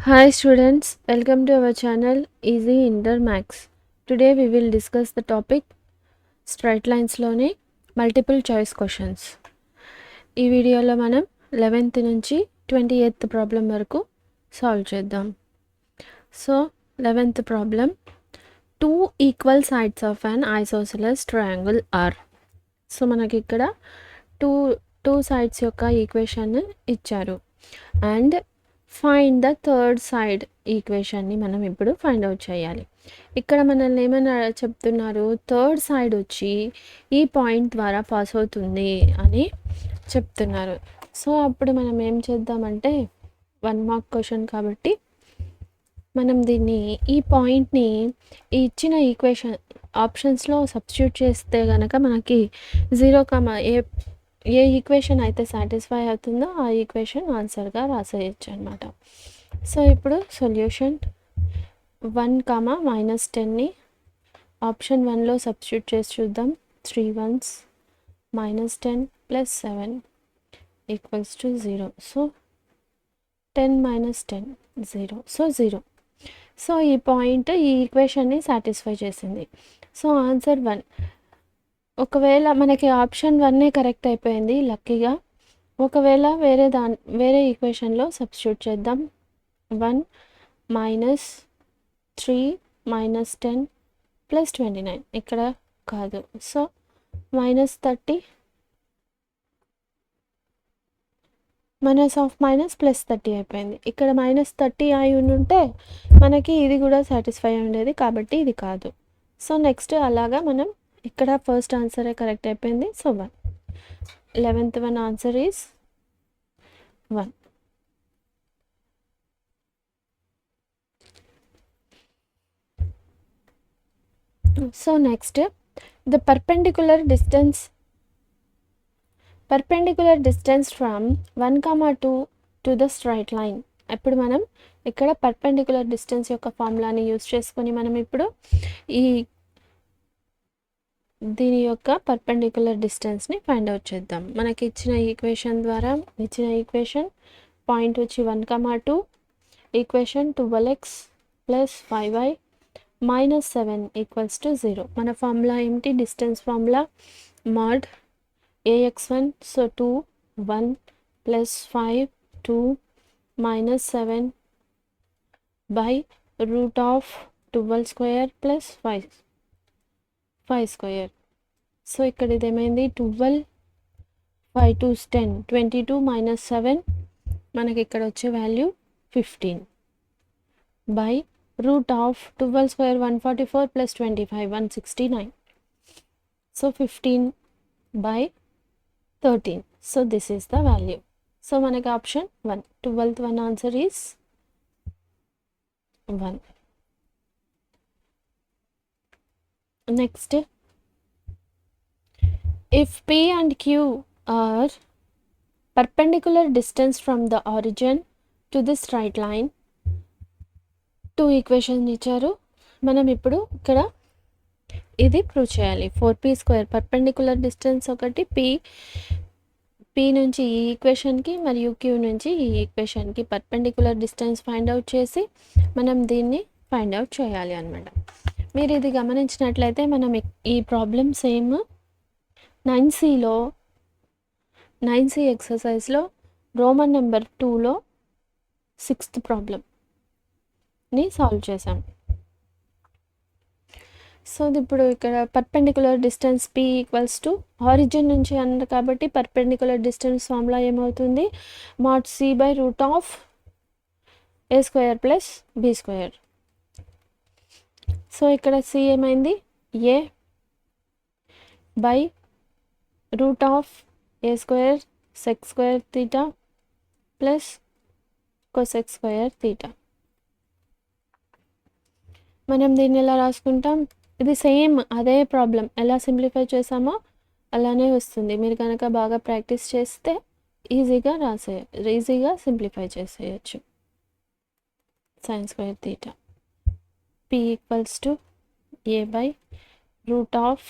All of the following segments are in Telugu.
Hi students, welcome to our channel Easy Inter Max. Today we will discuss the topic straight lines లోని multiple choice questions. ఈ వీడియోలో మనం 11th నుంచి 28th ప్రాబ్లం వరకు సాల్వ్ చేద్దాం. So 11th problem, two equal sides of an isosceles triangle are. So మనకి ఇక్కడ టూ సైడ్స్ యొక్క ఈక్వేషన్ ఇచ్చారు and find the third side ఈక్వేషన్ని మనం ఇప్పుడు ఫైండ్ అవుట్ చేయాలి. ఇక్కడ మనల్ని ఏమైనా చెప్తున్నారు, థర్డ్ సైడ్ వచ్చి ఈ పాయింట్ ద్వారా పాస్ అవుతుంది అని చెప్తున్నారు. సో అప్పుడు మనం ఏం చేద్దామంటే 1 మార్క్ క్వశ్చన్ కాబట్టి మనం దీన్ని ఈ పాయింట్ని ఈ ఇచ్చిన ఈక్వేషన్ ఆప్షన్స్లో సబ్స్టిట్యూట్ చేస్తే కనుక మనకి 0, ఏ ఈక్వేషన్ అయితే సాటిస్ఫై అవుతుందో ఆ ఈక్వేషన్ ఆన్సర్గా రాసేయచ్చు అనమాట. సో ఇప్పుడు సొల్యూషన్ 1, -10ని ఆప్షన్ 1లో సబ్స్టిట్యూట్ చేసి చూద్దాం. 3 1s -10 + 7 = 0. సో 10 - 10 0. సో 0. సో ఈ పాయింట్ ఈ ఈక్వేషన్ని సాటిస్ఫై చేసింది. So answer 1. ఒకవేళ మనకి ఆప్షన్ 1 కరెక్ట్ అయిపోయింది లక్కీగా. ఒకవేళ వేరే ఈక్వేషన్లో సబ్స్టిట్యూట్ చేద్దాం. 1 - 3 - 10 + 29 ఇక్కడ కాదు. సో -30 +30 అయిపోయింది. ఇక్కడ -30 అయి ఉంటే మనకి ఇది కూడా సాటిస్ఫై ఉండేది కాబట్టి ఇది కాదు. సో నెక్స్ట్ అలాగా మనం ఇక్కడ ఫస్ట్ ఆన్సరే కరెక్ట్ అయిపోయింది. So 1. 11th one answer is 1. So next, the perpendicular distance from 1, 2 to the straight line. ఇప్పుడు మనం ఇక్కడ పర్పెండిక్యులర్ డిస్టెన్స్ యొక్క ఫార్ములాని యూజ్ చేసుకొని మనం ఇప్పుడు దీని యొక్క పర్పెండిక్యులర్ డిస్టెన్స్ని ఫైండ్ అవుట్ చేద్దాం. మనకి ఇచ్చిన ఈక్వేషన్ పాయింట్ వచ్చి 1, 2, ఈక్వేషన్ 12x + 5y - 7 = 0. మన ఫార్ములా ఏమిటి? Distance formula mod ax1. So 2 1 + 5 2 - 7 √12² + 5². So ఇక్కడ ఇదేమైంది? 12 5 2s 10 22 - 7 మనకి ఇక్కడ వచ్చే value 15 √12² 144 + 25 169. So 15/13. So this is the value. So మనకి option 1. 12th one answer is 1. Next, if P and Q are perpendicular distance from the origin to the straight line, 2 equation ఇచ్చారు. మనం ఇప్పుడు ఇక్కడ ఇది ప్రూవ్ చేయాలి. 4p² పర్పెండిక్యులర్ డిస్టెన్స్ ఒకటి పి నుంచి ఈ ఈక్వేషన్కి మరియు క్యూ నుంచి ఈ ఈక్వేషన్కి పర్పెండిక్యులర్ డిస్టెన్స్ ఫైండ్ అవుట్ చేసి మనం దీన్ని ఫైండ్ అవుట్ చేయాలి అనమాట. మీరు ఇది గమనించినట్లయితే మనం ఈ ప్రాబ్లం సేమ్ 9C ఎక్సర్సైజ్లో రోమన్ నెంబర్ 2లో 6th ప్రాబ్లంని సాల్వ్ చేసాం. సో ఇప్పుడు ఇక్కడ పర్పెండిక్యులర్ డిస్టెన్స్ P = ఆరిజిన్ నుంచి అన్నారు కాబట్టి పర్పెండిక్యులర్ డిస్టెన్స్ ఫార్ములా ఏమవుతుంది? mod c/√a² + b². సో ఇక్కడ C ఏమైంది? a/√a² sec² θ + cosec² θ. మనం దీన్ని ఎలా రాసుకుంటాం? ఇది సేమ్ అదే ప్రాబ్లం ఎలా సింప్లిఫై చేసామో అలానే వస్తుంది. మీరు కనుక బాగా ప్రాక్టీస్ చేస్తే ఈజీగా సింప్లిఫై చేసేయచ్చు. sin² θ. P = a/√a²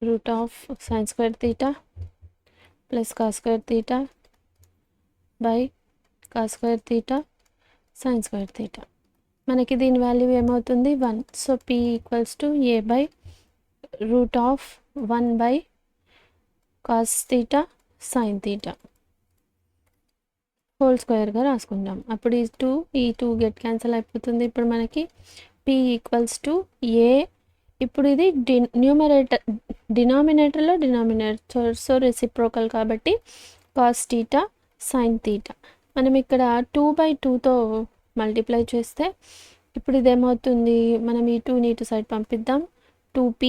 root of sine square theta plus cos square theta by cos square theta sine square theta. మనకి దీని వాల్యూ ఏమవుతుంది 1. So p equals to A by root of 1 by cos theta sine theta whole స్క్వేర్గా రాసుకుందాం. అప్పుడు ఈ టూ గెట్ క్యాన్సిల్ అయిపోతుంది. ఇప్పుడు మనకి p ఈక్వల్స్ టు ఏ, ఇప్పుడు ఇది డినామినేటర్లో డినామినేటర్, సో రెసిప్రోకల్ కాబట్టి కాస్ తీటా సైన్ తీటా. మనం ఇక్కడ 2/2తో మల్టిప్లై చేస్తే ఇప్పుడు ఇదేమవుతుంది, మనం ఈ 2ని ఇటు సైడ్ పంపిద్దాం. 2p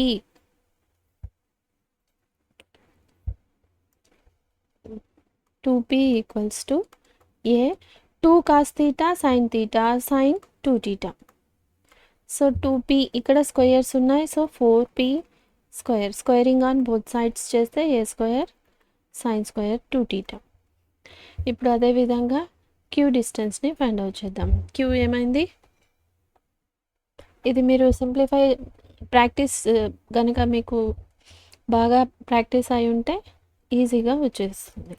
equals to A 2 cos theta sine theta sine 2 theta. So 2p ఇక్కడ స్క్వేర్స్ ఉన్నాయి, so 4p square, squaring on both sides చేస్తే A square sine square 2 theta. ఇప్పుడు అదేవిధంగా క్యూ డిస్టెన్స్ని ఫైండ్ అవుట్ చేద్దాం. క్యూ ఏమైంది, ఇది మీరు సింప్లిఫై ప్రాక్టీస్ కనుక మీకు బాగా ప్రాక్టీస్ అయి ఉంటే ఈజీగా వచ్చేస్తుంది,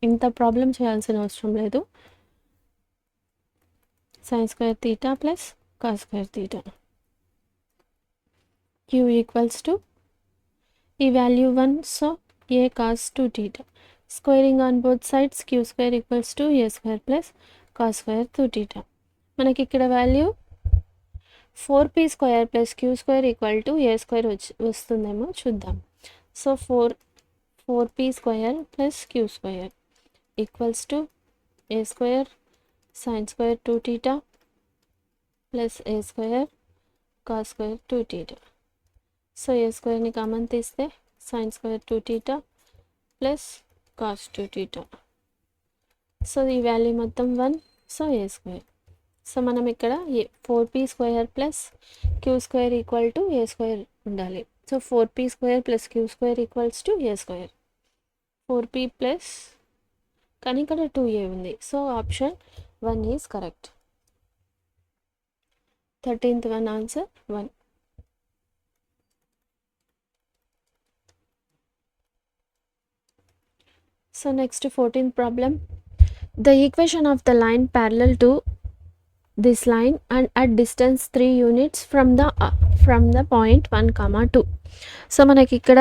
ఇంత ప్రాబ్లం చేయాల్సిన అవసరం లేదు. Sine square theta plus cos square theta Q equals to ఈ value 1, so A cos 2 theta. Squaring on both sides Q square equals to A square plus cos square 2 theta. మనకి ఇక్కడ value 4p square plus Q square equal to A square వస్తుందేమో చూద్దాం. So 4p square plus Q square equals to A square sine square 2 theta plus A square cos square 2 theta. So A స్క్వేర్ని కామన్ తీస్తే sine square 2 theta plus cos 2 theta. So ఈ వాల్యూ మొత్తం 1, సో ఏ స్క్వేర్. సో మనం ఇక్కడ 4p square plus Q square equal to A square ఉండాలి. So 4p square plus Q square equals to A square. 4p plus, కానీ ఇక్కడ 2a ఉంది, so option 1 is correct. 13th one answer 1. So next 14th problem. The equation of the line parallel to this line and at distance 3 units from the point 1, 2. So మనకి ఇక్కడ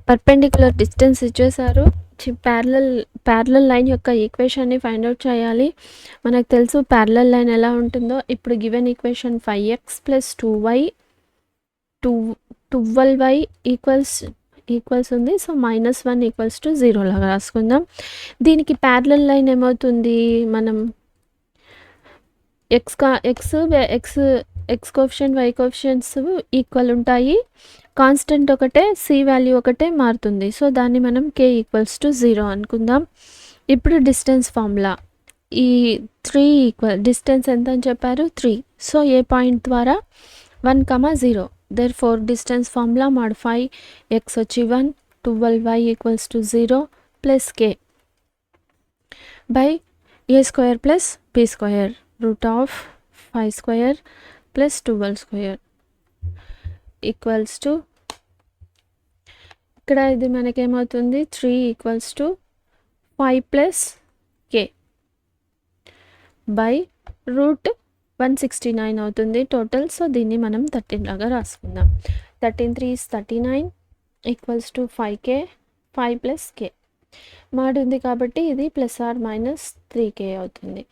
పర్పెండిక్యులర్ డిస్టెన్స్ ఇచ్చేసారు. ప్యారలల్ లైన్ యొక్క ఈక్వేషన్ని ఫైండ్ అవుట్ చేయాలి. మనకు తెలుసు ప్యారలల్ లైన్ ఎలా ఉంటుందో. ఇప్పుడు given equation 5x plus 2y 12y equals ఉంది. సో -1 ఈక్వల్స్ టు 0 లాగా రాసుకుందాం. దీనికి ప్యారలల్ లైన్ ఏమవుతుంది, మనం x coefficient y coefficients equal ఉంటాయి, కాన్స్టెంట్ ఒకటే, సి వాల్యూ ఒకటే మారుతుంది. సో దాన్ని మనం k ఈక్వల్స్ టు 0 అనుకుందాం. ఇప్పుడు డిస్టెన్స్ ఫార్ములా, ఈ 3 ఈక్వల్, డిస్టెన్స్ ఎంత అని చెప్పారు 3. సో ఏ పాయింట్ ద్వారా 1, 0, therefore distance formula modify x వచ్చి 1, 12y equals to 0 plus k by a square plus b square root of 5 square plus 12 square equals to, ఇక్కడ ఇది మనకేమవుతుంది 3 equals to 5 plus k by root 169 అవుతుంది టోటల్. సో దీన్ని మనం 13 లాగా రాసుకుందాం. 13 3 39 equals to 5k 5 plus k mod ఉంది కాబట్టి ఇది ప్లస్ ఆర్ మైనస్ 3k అవుతుంది.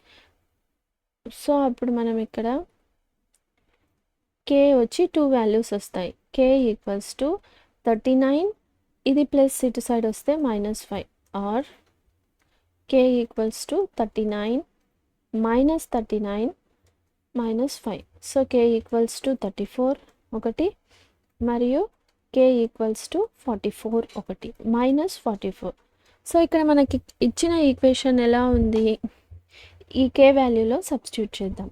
సో అప్పుడు మనం ఇక్కడ k వచ్చి 2 వాల్యూస్ వస్తాయి. k ఈక్వల్స్ టు 39, ఇది ప్లస్ ఇటు సైడ్ వస్తే -5, or k equals to 39 -39 -5. So k equals to 34 ఒకటి, మరియు k ఈక్వల్స్ టు 44 ఒకటి, -44. సో ఇక్కడ మనకి ఇచ్చిన ఈక్వేషన్ ఎలా ఉంది, ఈ k వాల్యూలో సబ్స్టిట్యూట్ చేద్దాం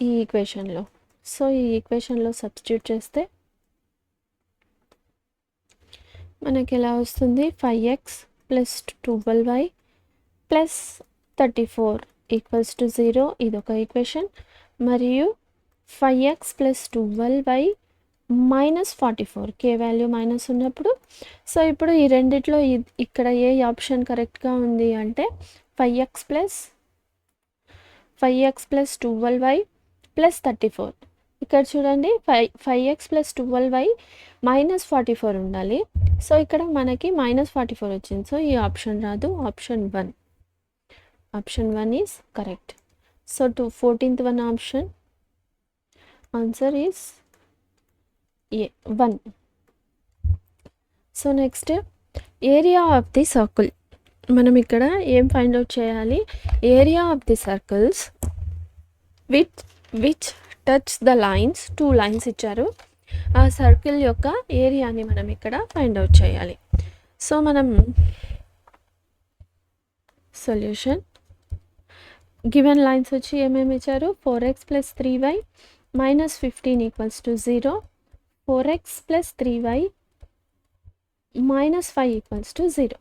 ఈ ఈక్వేషన్లో. సో ఈ ఈక్వేషన్లో సబ్స్టిట్యూట్ చేస్తే మనకి ఎలా వస్తుంది, 5x plus 12y plus 34 equals to 0, ఇదొక ఈక్వేషన్. మరియు 5x plus 12y -44 k value minus ఉన్నప్పుడు. సో ఇప్పుడు ఈ రెండిట్లో ఇక్కడ ఏ ఆప్షన్ కరెక్ట్గా ఉంది అంటే 5x + 12y + 34. ఇక్కడ చూడండి 5x + 12y -44 ఉండాలి. సో ఇక్కడ మనకి -44 వచ్చింది. సో ఈ ఆప్షన్ రాదు. Option 1 is correct. So 14th one option answer is A 1. So next area of the circle. మనం ఇక్కడ ఏం ఫైండ్ అవుట్ చేయాలి? Area of the circles which touch the lines. 2 lines ఇచ్చారు. ఆ సర్కిల్ యొక్క ఏరియాని మనం ఇక్కడ ఫైండ్ అవుట్ చేయాలి. సో మనం సొల్యూషన్ గివెన్ లైన్స్ వచ్చి ఏమేమి ఇచ్చారు? 4x + 3y -15 = 0, 4x + 3y -5 = 0.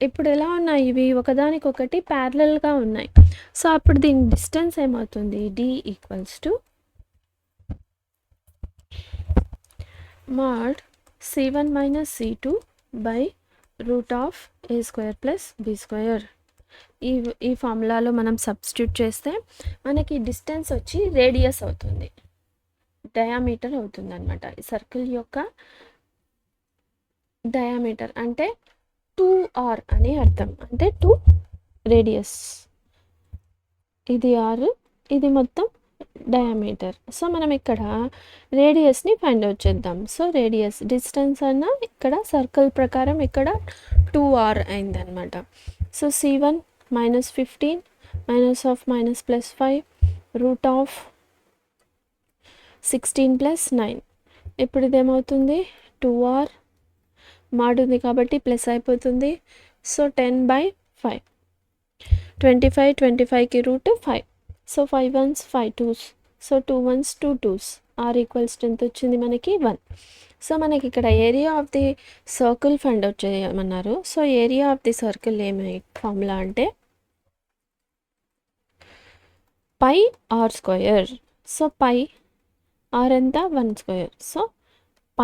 ఇప్పుడు ఎలా ఉన్నాయి? ఇవి ఒకదానికొకటి ప్యారలల్గా ఉన్నాయి. సో అప్పుడు దీని డిస్టెన్స్ ఏమవుతుంది? d = mod c1 - c2 √a² + b². ఈ ఫార్ములాలో మనం సబ్స్టిట్యూట్ చేస్తే మనకి డిస్టెన్స్ వచ్చి రేడియస్ అవుతుంది, డయామీటర్ అవుతుంది అనమాట. ఈ సర్కిల్ యొక్క డయామీటర్ అంటే 2r అని అర్థం. అంటే 2 రేడియస్, ఇది r, ఇది మొత్తం డయామీటర్. సో మనం ఇక్కడ రేడియస్ని ఫైండ్ అవుట్ చేద్దాం. సో రేడియస్ డిస్టెన్స్ అన్న ఇక్కడ సర్కిల్ ప్రకారం ఇక్కడ 2r అయిందనమాట. So c1 -15 -(-5) √16 + 9. ఇప్పుడు ఇదేమవుతుంది? 2r మాడ్ ఉంది కాబట్టి ప్లస్ అయిపోతుంది. So 10/5, 25కి √5. So 5 1s 5 2s, so 2 1s 2 2s. r = ఎంత వచ్చింది మనకి? 1. సో మనకి ఇక్కడ area of the circle find out చేయమన్నారు. So area of the circle ఏమి ఫార్ములా అంటే πr². సో π r ఎంత? 1². So π.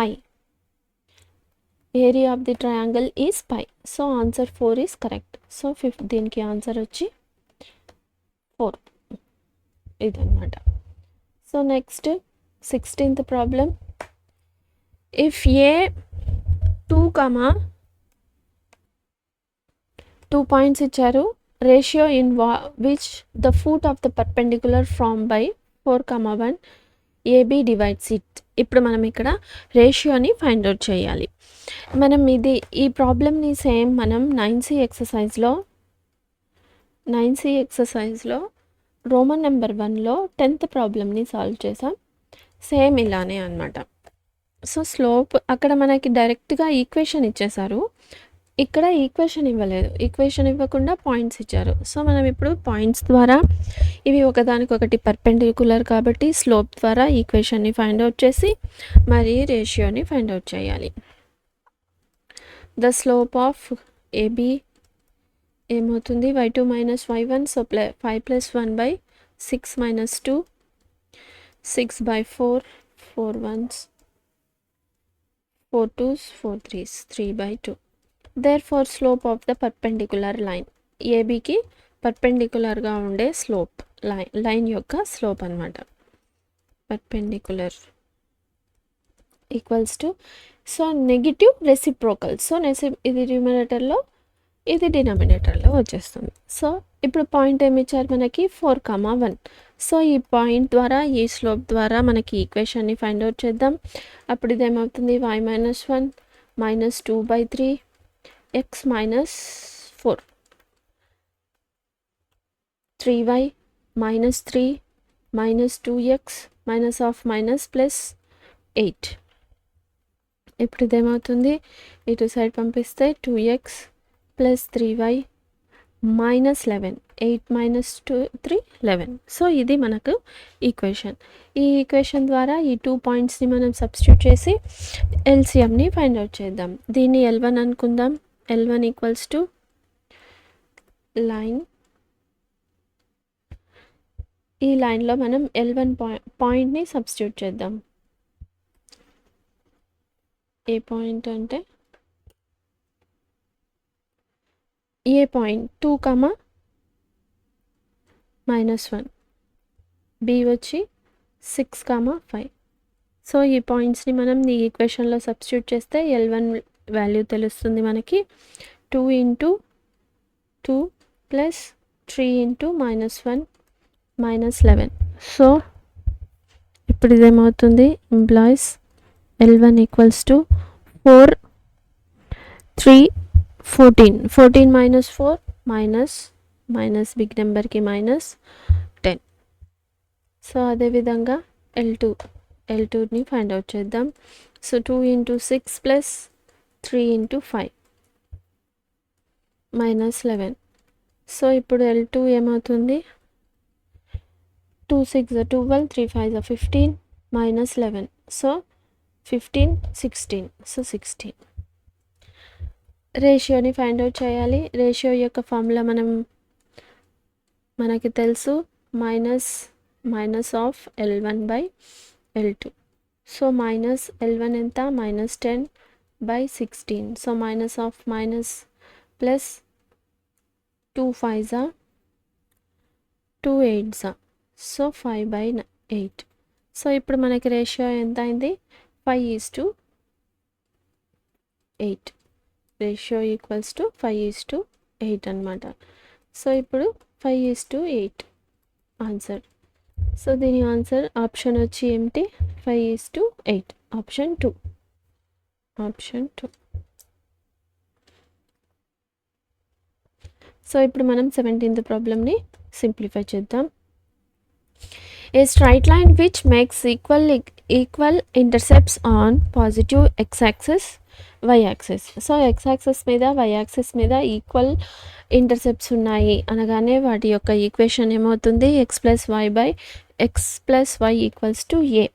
Area of the triangle is π. So answer 4 is correct. So దీనికి ఆన్సర్ వచ్చి 4 ఇదన్నమాట. So next 16th problem. If A 2 points ఇచ్చారు, ratio in which the foot of the perpendicular from by 4, 1 AB divides it. ఇప్పుడు మనం ఇక్కడ రేషియోని ఫైండ్ అవుట్ చేయాలి. మనం ఈ ప్రాబ్లమ్ని సేమ్ మనం 9C ఎక్సర్సైజ్లో రోమన్ నెంబర్ 1లో 10th ప్రాబ్లమ్ని సాల్వ్ చేసాం. సేమ్ ఇలానే అనమాట. సో స్లోప్ అక్కడ మనకి డైరెక్ట్గా ఈక్వేషన్ ఇచ్చేసారు, ఇక్కడ ఈక్వేషన్ ఇవ్వలేదు. ఈక్వేషన్ ఇవ్వకుండా పాయింట్స్ ఇచ్చారు. సో మనం ఇప్పుడు పాయింట్స్ ద్వారా ఇవి ఒకదానికొకటి పర్పెండిక్యులర్ కాబట్టి స్లోప్ ద్వారా ఈక్వేషన్ని ఫైండ్ అవుట్ చేసి మరి రేషియోని ఫైండ్ అవుట్ చేయాలి. ద స్లోప్ ఆఫ్ AB ఏమవుతుంది? y2 - y1. So 5 + 1/6 - 2, 6/4, 4 1s 4 2s 4 3s 3/2. Therefore slope of the perpendicular line, ABకి పర్పెండిక్యులర్గా ఉండే స్లోప్ లైన్ యొక్క స్లోప్ అనమాట. Perpendicular equals to so negative reciprocal. So ఇది న్యూమరేటర్లో, ఇది డినామినేటర్లో వచ్చేస్తుంది. సో ఇప్పుడు పాయింట్ ఏమి ఇచ్చారు మనకి? 4, 1. సో ఈ పాయింట్ ద్వారా ఈ స్లోప్ ద్వారా మనకి ఈక్వేషన్ని ఫైండ్ అవుట్ చేద్దాం. అప్పుడు ఇదేమవుతుంది? y - 1 -2/3 x - 4, 3y - 3 -2x -(-) +8. ఇప్పుడు ఇదేమవుతుంది? ఇటు సైడ్ పంపిస్తే 2x + 3y -11, 8 - 3 11. సో ఇది మనకు ఈక్వేషన్. ఈ ఈక్వేషన్ ద్వారా ఈ 2 పాయింట్స్ని మనం సబ్స్టిట్యూట్ చేసి ఎల్సిఎంని ఫైండ్ అవుట్ చేద్దాం. దీన్ని L1 అనుకుందాం. L1 = line. ఈ లైన్లో మనం L1 పాయింట్ని సబ్స్టిట్యూట్ చేద్దాం. ఏ పాయింట్ అంటే ఏ పాయింట్ 2, -1, బి వచ్చి 6, 5. సో ఈ పాయింట్స్ని మనం ఈ ఈక్వేషన్లో సబ్స్టిట్యూట్ చేస్తే L1 వాల్యూ తెలుస్తుంది మనకి. 2 × 2 + 3 × -1 -11. సో ఇప్పుడు ఇదేమవుతుంది, ఇంప్లాయిస్ L1 = 4, 3, 14. 14 - 4 మైనస్ బిగ్ నెంబర్కి -10. సో అదేవిధంగా L2ని ఫైండ్ అవుట్ చేద్దాం. సో 2 × 6 + 3 × 5 -11. సో ఇప్పుడు L2 ఏమవుతుంది, 2 6 12, 3 5 15 -11. సో 15, 16. సో 16. రేషియోని ఫైండ్ అవుట్ చేయాలి. రేషియో యొక్క ఫార్ములా మనకి తెలుసు, minus of L1/L2. So -L1 ఎంత, -10/16. So minus of minus plus 2 5s 2 8s, so 5/8. So ఇప్పుడు మనకి రేషియో ఎంత అయింది, 5:8. రేషియో = 5:8 అనమాట. సో ఇప్పుడు 5:8 ఆన్సర్. సో దీని ఆన్సర్ ఆప్షన్ వచ్చి ఏమిటి, 5:8. ఆప్షన్ 2. సో ఇప్పుడు మనం 17th ప్రాబ్లమ్ని సింప్లిఫై చేద్దాం. A straight line which makes equal intercepts on positive x-axis, y-axis. So x-axis మీద y-axis మీద ఈక్వల్ ఇంటర్సెప్ట్స్ ఉన్నాయి అనగానే వాటి యొక్క ఈక్వేషన్ ఏమవుతుంది, x + y = a,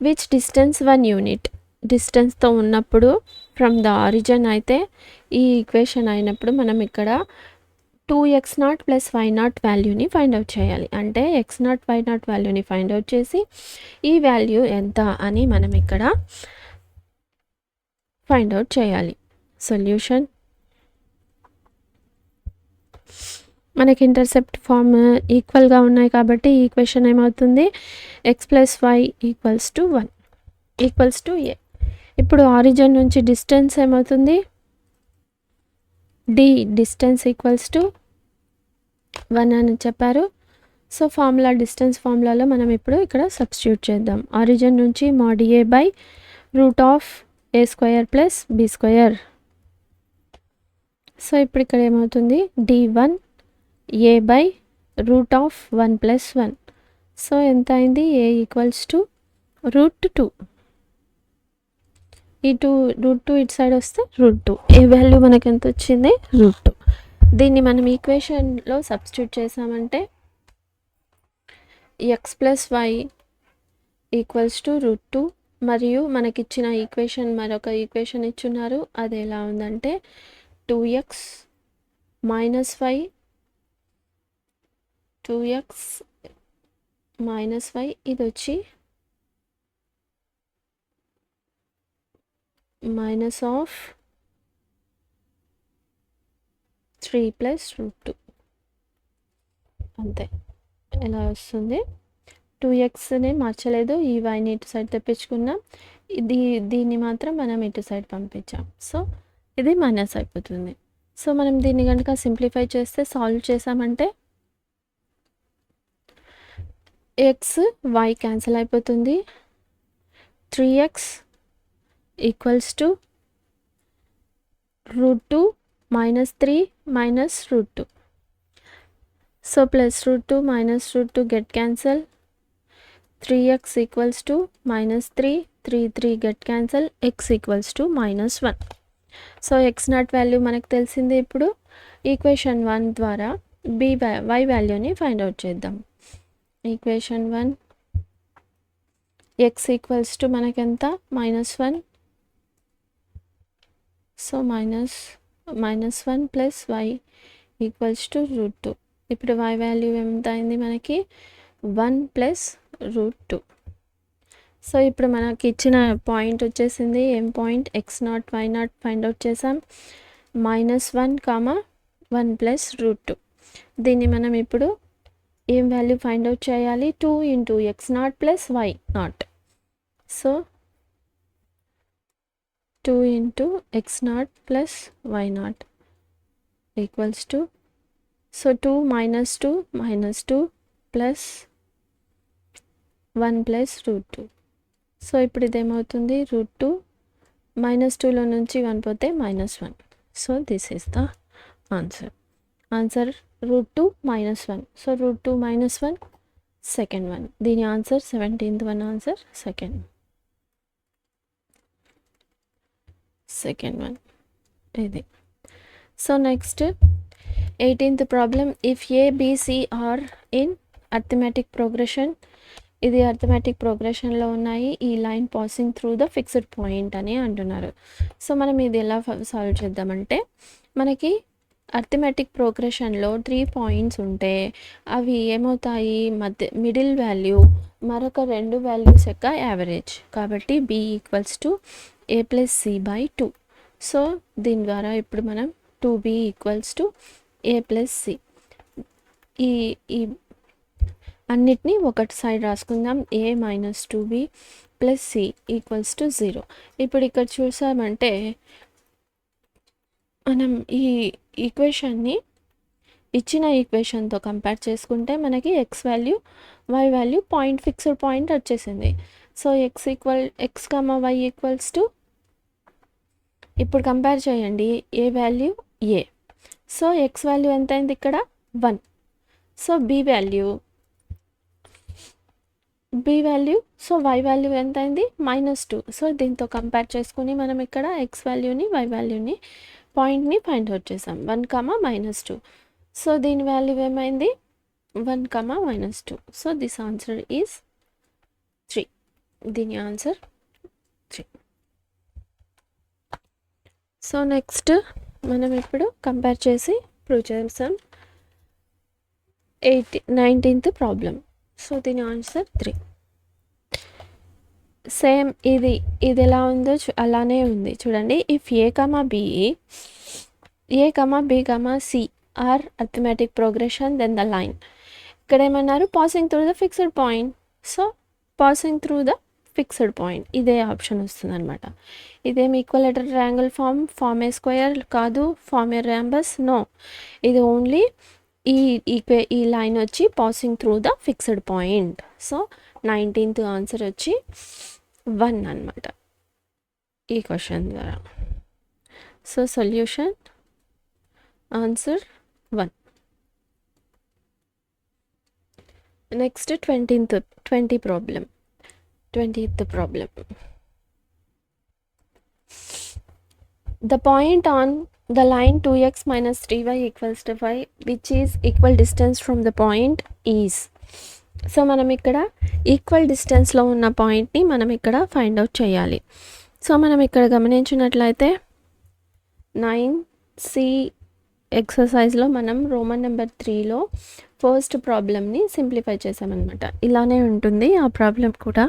which distance 1 unit. డిస్టెన్స్తో ఉన్నప్పుడు ఫ్రమ్ ద ఆరిజిన్ అయితే ఈ ఈక్వేషన్ అయినప్పుడు మనం ఇక్కడ 2x0 + y0 వాల్యూని ఫైండ్ అవుట్ చేయాలి. అంటే x0 y0 వాల్యూని ఫైండ్ అవుట్ చేసి ఈ వాల్యూ ఎంత అని మనం ఇక్కడ ఫైండ్ అవుట్ చేయాలి. సొల్యూషన్, మనకి ఇంటర్సెప్ట్ ఫార్మ్ ఈక్వల్గా ఉన్నాయి కాబట్టి ఈ ఈక్వేషన్ ఏమవుతుంది, x + y = 1 = a. ఇప్పుడు ఆరిజిన్ నుంచి డిస్టెన్స్ ఏమవుతుంది, d డిస్టెన్స్ = 1 అని చెప్పారు. సో డిస్టెన్స్ ఫార్ములాలో మనం ఇప్పుడు ఇక్కడ సబ్స్టిట్యూట్ చేద్దాం. ఆరిజిన్ నుంచి mod a/√a² + b². సో ఇప్పుడు ఇక్కడ ఏమవుతుంది, d1 a/√1 + 1. సో ఎంత అయింది, a = √2. ఈ √2 ఇటు సైడ్ వస్తే √2. ఏ వాల్యూ మనకి ఎంత వచ్చింది, √2. దీన్ని మనం ఈక్వేషన్లో సబ్స్టిట్యూట్ చేసామంటే x + y = √2. మరియు మనకిచ్చిన ఈక్వేషన్ మరొక ఈక్వేషన్ ఇచ్చున్నారు. అది ఎలా ఉందంటే 2x - y ఇది వచ్చి -3 + √2 అంతే. ఎలా వస్తుంది, 2xని మార్చలేదు, ఈ yని ఇటు సైడ్ తెప్పించుకున్నాం, దీన్ని మాత్రం మనం ఇటు సైడ్ పంపించాం. సో ఇది మైనస్ అయిపోతుంది. సో మనం దీన్ని కనుక సింప్లిఫై చేస్తే, సాల్వ్ చేసామంటే x y క్యాన్సిల్ అయిపోతుంది. 3x = √2 -3 -√2. So +√2 -√2 get cancel. 3x = -3 3 get cancel. x = -1. So x0 value మనకు తెలిసింది. ఇప్పుడు ఈక్వేషన్ 1 ద్వారా y వాల్యూని ఫైండ్ అవుట్ చేద్దాం. ఈక్వేషన్ 1, x = మనకెంత, -1. So -1 + y = √2. ఇప్పుడు y వాల్యూ ఎంత అయింది మనకి, 1 + √2. సో ఇప్పుడు మనకి ఇచ్చిన పాయింట్ వచ్చేసింది, ఏం point, x0 y0 find out చేసాం. -1, 1 + √2. దీన్ని మనం ఇప్పుడు ఏం వాల్యూ ఫైండ్ అవుట్ చేయాలి, 2 × x0 + y0. So 2 × x0 + y0 equals to, so 2 - 2 -2 + 1 + √2. So ఇప్పుడు ఇదేమవుతుంది, √2 -2లో నుంచి 1 పోతే -1. So this is the answer. Answer √2 - 1. So √2 - 1 second one. దీని answer 17th one answer second one ఇది. So next 18th problem, if A B C are in arithmetic progression. ఇది అర్థమెటిక్ ప్రోగ్రెషన్లో ఉన్నాయి, ఈ line passing through the fixed point అని అంటున్నారు. సో మనం ఇది ఎలా సాల్వ్ చేద్దామంటే, మనకి అర్థమెటిక్ ప్రోగ్రెషన్లో 3 పాయింట్స్ ఉంటే అవి ఏమవుతాయి, మిడిల్ వాల్యూ మరొక 2 వాల్యూస్ యొక్క యావరేజ్. కాబట్టి b = a + c/2. సో దీని ద్వారా ఇప్పుడు మనం 2b = a + c. ఈ అన్నిటినీ ఒకటి సైడ్ రాసుకుందాం. a - 2b + c = 0. ఇప్పుడు ఇక్కడ చూసామంటే మనం ఈ ఈక్వేషన్ని ఇచ్చిన ఈక్వేషన్తో కంపేర్ చేసుకుంటే మనకి x value y value point, fixed point వచ్చేసింది. సో x, y = ఇప్పుడు కంపేర్ చేయండి, A value a. So x value ఎంత అయింది ఇక్కడ, 1. So b value, so y value ఎంత అయింది, -2. సో దీంతో కంపేర్ చేసుకుని మనం ఇక్కడ x వాల్యూని y వాల్యూని పాయింట్ని ఫైండ్ అవుట్ చేసాం, 1, -2. సో దీని వాల్యూ ఏమైంది, 1, -2. So this answer is 3. దీని ఆన్సర్ 3. సో నెక్స్ట్ మనం ఇప్పుడు కంపేర్ చేసి ప్రూవ్ చేసాం 19th ప్రాబ్లం. సో దీని ఆన్సర్ 3. సేమ్ ఇది ఎలా ఉందో అలానే ఉంది చూడండి. If a, b, c are arithmetic progression, then the line. ఇక్కడ ఏమన్నారు, passing through the fixed point. So passing through the fixed point, ఇదే ఆప్షన్ వస్తుంది అనమాట. ఇదేం equilateral triangle form a square కాదు, ఫార్మ్ ఏ ర్యాంబస్, నో. ఇది ఓన్లీ ఈ లైన్ వచ్చి passing through the fixed point. So 19th answer వచ్చి 1 అనమాట ఈ క్వశ్చన్ ద్వారా. So solution answer 1. Next 20th problem. The point on the line 2x - 3y = 5, which is equal distance from the point is. So మనం ఇక్కడ ఈక్వల్ డిస్టెన్స్లో ఉన్న పాయింట్ని మనం ఇక్కడ ఫైండ్ అవుట్ చేయాలి. సో మనం ఇక్కడ గమనించినట్లయితే 9C ఎక్సర్సైజ్లో మనం రోమన్ నెంబర్ 3లో ఫస్ట్ ప్రాబ్లమ్ని సింప్లిఫై చేసామన్నమాట. ఇలానే ఉంటుంది ఆ ప్రాబ్లం కూడా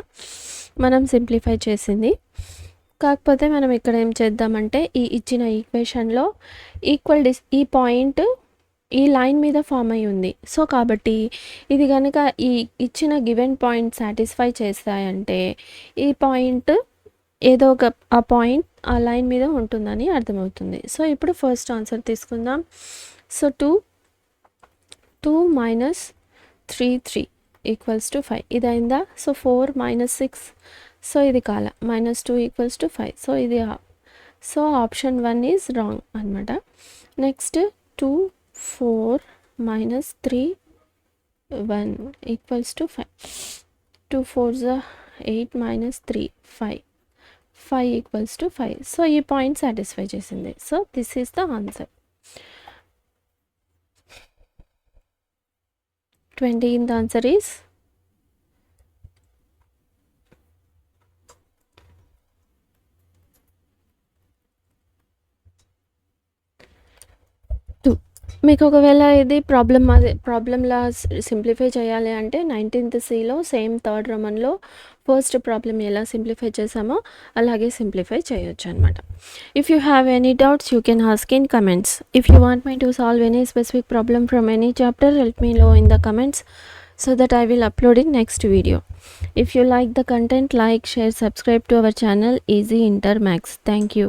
మనం సింప్లిఫై చేసింది. కాకపోతే మనం ఇక్కడ ఏం చేద్దామంటే, ఈ ఇచ్చిన ఈక్వేషన్లో ఈ పాయింట్ ఈ లైన్ మీద ఫామ్ అయి ఉంది. సో కాబట్టి ఇది కనుక ఈ ఇచ్చిన గివెన్ పాయింట్ సాటిస్ఫై చేస్తాయంటే ఈ పాయింట్ ఏదో ఒక ఆ పాయింట్ ఆ లైన్ మీద ఉంటుందని అర్థమవుతుంది. సో ఇప్పుడు ఫస్ట్ ఆన్సర్ తీసుకుందాం. సో 2 - 3 = 5 ఇది అయిందా. సో 4 - 6, సో ఇది కాల, -2 = 5. సో ఇది, సో ఆప్షన్ 1 ఈజ్ రాంగ్ అనమాట. నెక్స్ట్ 2, 4 - 3, 1 = 5. 2 4s 8 - 3 5 = 5. సో ఈ పాయింట్ సాటిస్ఫై చేసింది. So this is the answer. 20th answer is 2. మీకు ఒకవేళ ఇది ప్రాబ్లమ్‌లా సింప్లిఫై చేయాలి అంటే 19థ్ సీలో సేమ్ థర్డ్ రోమన్‌లో ఫస్ట్ ప్రాబ్లమ్ ఎలా సింప్లిఫై చేసామో అలాగే సింప్లిఫై చేయొచ్చనమాట. If you have any doubts you can ask in comments. If you want me to solve any specific problem from any chapter help me know in the comments so that I will upload in next video. If you like the content, like, share, subscribe to our channel Easy Inter Maths. Thank you.